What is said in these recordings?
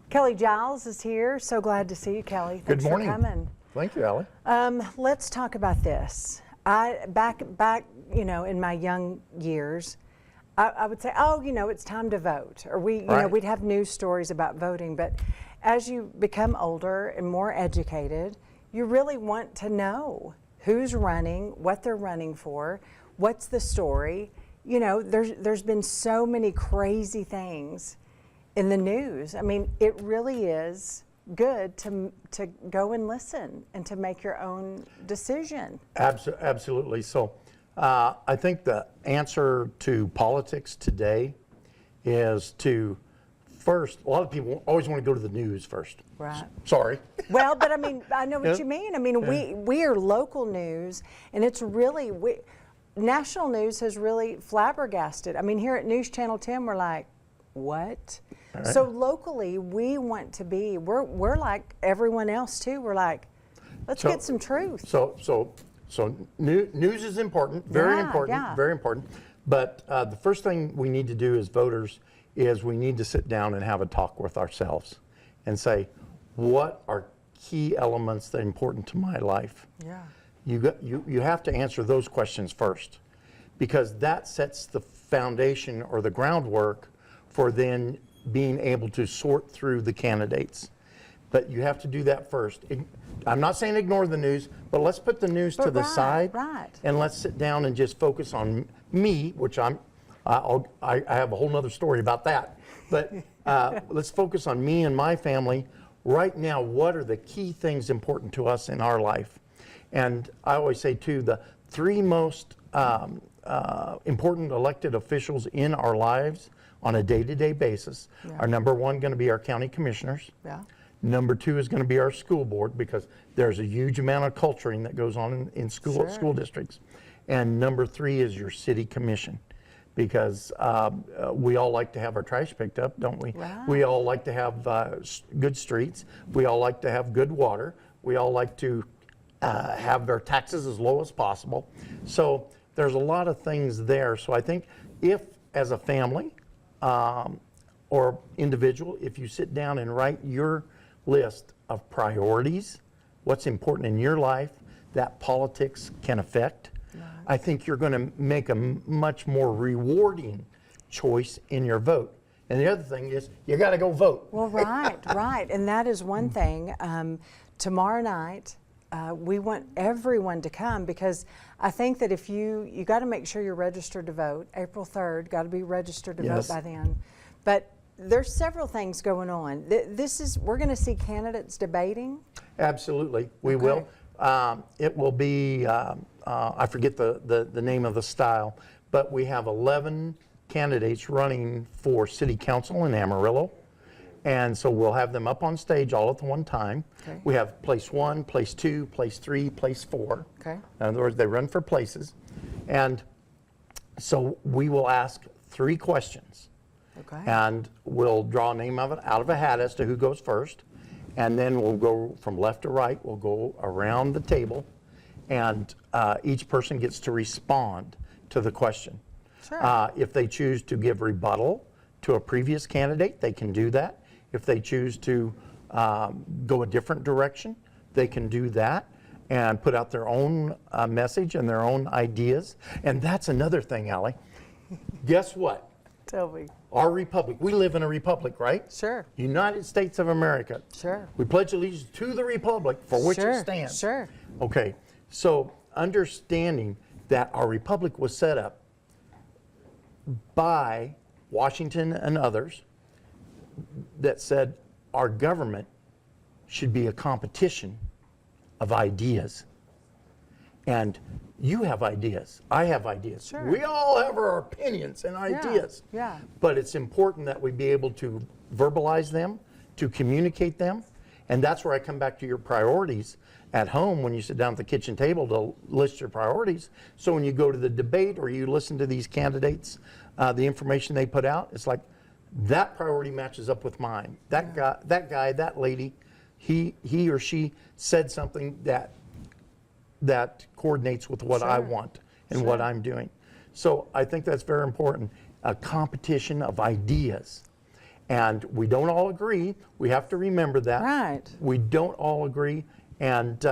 Kelly Giles is here. So glad to see you, Kelly. Thanks Good morning. for coming. Thank you, Allie. Let's talk about this. Back, in my young years, I would say, it's time to vote, or we'd have news stories about voting. But as you become older and more educated, you really want to know who's running, what they're running for, what's the story. There's been so many crazy things in the news. I mean, it really is good to go and listen and to make your own decision. Absolutely. So I think the answer to politics today is to first, a lot of people always want to go to the news first. Right. Sorry. Well, but I mean, I know what you mean. I mean, we are local news, and it's really, national news has really flabbergasted. I mean, here at News Channel 10, we're like, what? Right. So locally, we want to be, we're like everyone else too. We're like, let's get some truth. So news is important, very important. But the first thing we need to do as voters is we need to sit down and have a talk with ourselves and say, what are key elements that are important to my life? Yeah. You have to answer those questions first, because that sets the foundation or the groundwork for then being able to sort through the candidates. But you have to do that first. I'm not saying ignore the news, but let's put the news to the side, and let's sit down and just focus on me, which I have a whole nother story about that. But let's focus on me and my family. Right now, what are the key things important to us in our life? And I always say too, the three most important elected officials in our lives on a day-to-day basis are number one going to be our county commissioners. Yeah. Number two is going to be our school board, because there's a huge amount of culturing that goes on in school districts. And number three is your city commission, because we all like to have our trash picked up, don't we? Right. We all like to have good streets. We all like to have good water. We all like to have their taxes as low as possible. So there's a lot of things there. So I think if, as a family or individual, if you sit down and write your list of priorities, what's important in your life that politics can affect, I think you're going to make a much more rewarding choice in your vote. And the other thing is, you got to go vote. Well, right. And that is one thing. Tomorrow night, we want everyone to come, because I think that if you got to make sure you're registered to vote. April 3rd, got to be registered to vote by then. But there's several things going on. We're going to see candidates debating. Absolutely, we will. It will be, I forget the name of the style, but we have 11 candidates running for city council in Amarillo. And so we'll have them up on stage all at the one time. Okay. We have place 1, place 2, place 3, place 4. Okay. In other words, they run for places. And so we will ask 3 questions. Okay. And we'll draw a name out of a hat as to who goes first. And then we'll go from left to right. We'll go around the table. And each person gets to respond to the question. Sure. If they choose to give rebuttal to a previous candidate, they can do that. If they choose to go a different direction, they can do that and put out their own message and their own ideas. And that's another thing, Allie. Guess what? Tell me. Our republic, we live in a republic, right? Sure. United States of America. Sure. We pledge allegiance to the republic for which it stands. Sure. Okay, so understanding that our republic was set up by Washington and others that said our government should be a competition of ideas. And you have ideas, I have ideas. Sure. We all have our opinions and ideas. Yeah. But it's important that we be able to verbalize them, to communicate them. And that's where I come back to your priorities at home when you sit down at the kitchen table to list your priorities. So when you go to the debate or you listen to these candidates, the information they put out, it's like, that priority matches up with mine. That guy, that lady, he or she said something that coordinates with what I want and what I'm doing. So I think that's very important. A competition of ideas. And we don't all agree. We have to remember that. Right. We don't all agree. And,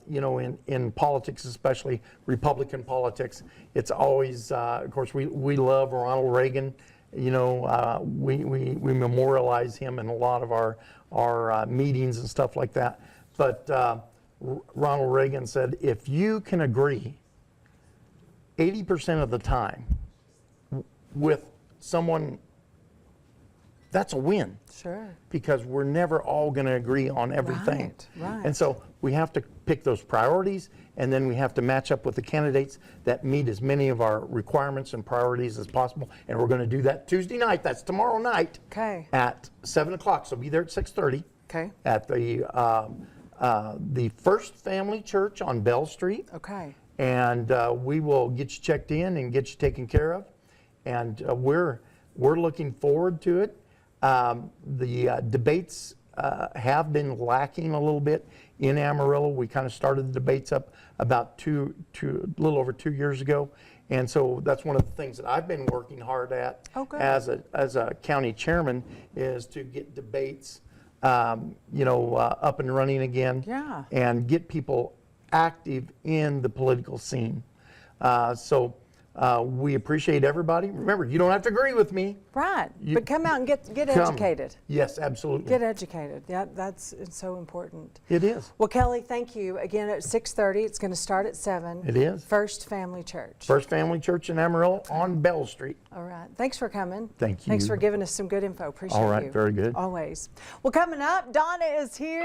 you know, in politics, especially Republican politics, it's always, of course, we love Ronald Reagan. You know, we memorialize him in a lot of our meetings and stuff like that. But Ronald Reagan said, if you can agree 80% of the time with someone, that's a win. Sure. Because we're never all going to agree on everything. Right. And so we have to pick those priorities, and then we have to match up with the candidates that meet as many of our requirements and priorities as possible. And we're going to do that Tuesday night. That's tomorrow night. Okay. At 7 o'clock. So be there at 6:30. Okay. At the First Family Church on Bell Street. Okay. And we will get you checked in and get you taken care of. And we're looking forward to it. The debates have been lacking a little bit in Amarillo. We kind of started the debates up about a little over 2 years ago. And so that's one of the things that I've been working hard at as a county chairman, is to get debates you know, up and running again. Yeah. And get people active in the political scene. So we appreciate everybody. Remember, you don't have to agree with me. Right. But come out and get educated. Yes, absolutely. Get educated. Yeah, it's so important. It is. Well, Kelly, thank you. Again, at 6:30. It's going to start at 7. It is. First Family Church. First Family Church in Amarillo on Bell Street. All right. Thanks for coming. Thank you. Thanks for giving us some good info. Appreciate you. All right. Very good. Always. Well, coming up, Donna is here.